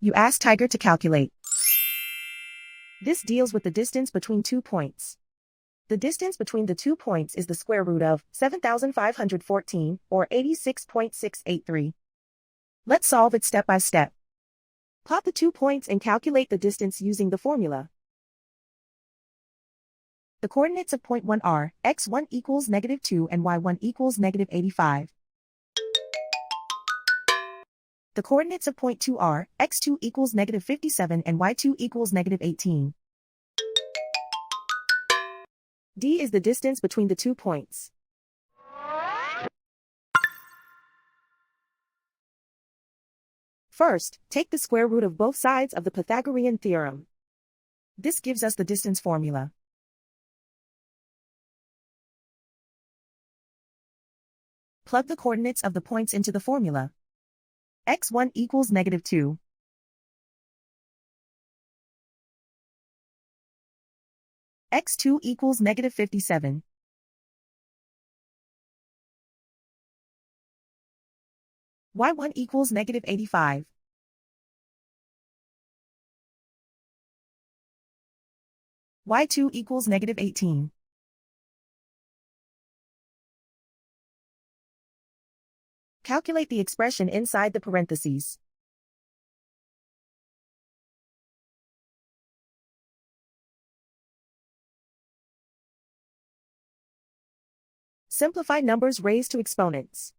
You ask Tiger to calculate. This deals with the distance between 2 points. The distance between the 2 points is the square root of 7,514, or 86.683. Let's solve it step by step. Plot the 2 points and calculate the distance using the formula. The coordinates of point 1 are x1 equals -2 and y1 equals -85. The coordinates of point 2 are x2 equals -57 and y2 equals -18. D is the distance between the 2 points. First, take the square root of both sides of the Pythagorean theorem. This gives us the distance formula. Plug the coordinates of the points into the formula. x1 equals -2. x2 equals -57. y1 equals -85. y2 equals -18. Calculate the expression inside the parentheses. Simplify numbers raised to exponents.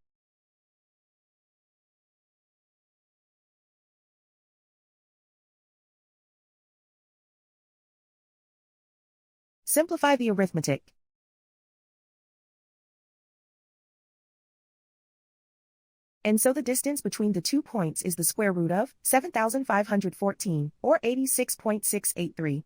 Simplify the arithmetic. And so the distance between the 2 points is the square root of 7,514, or 86.683.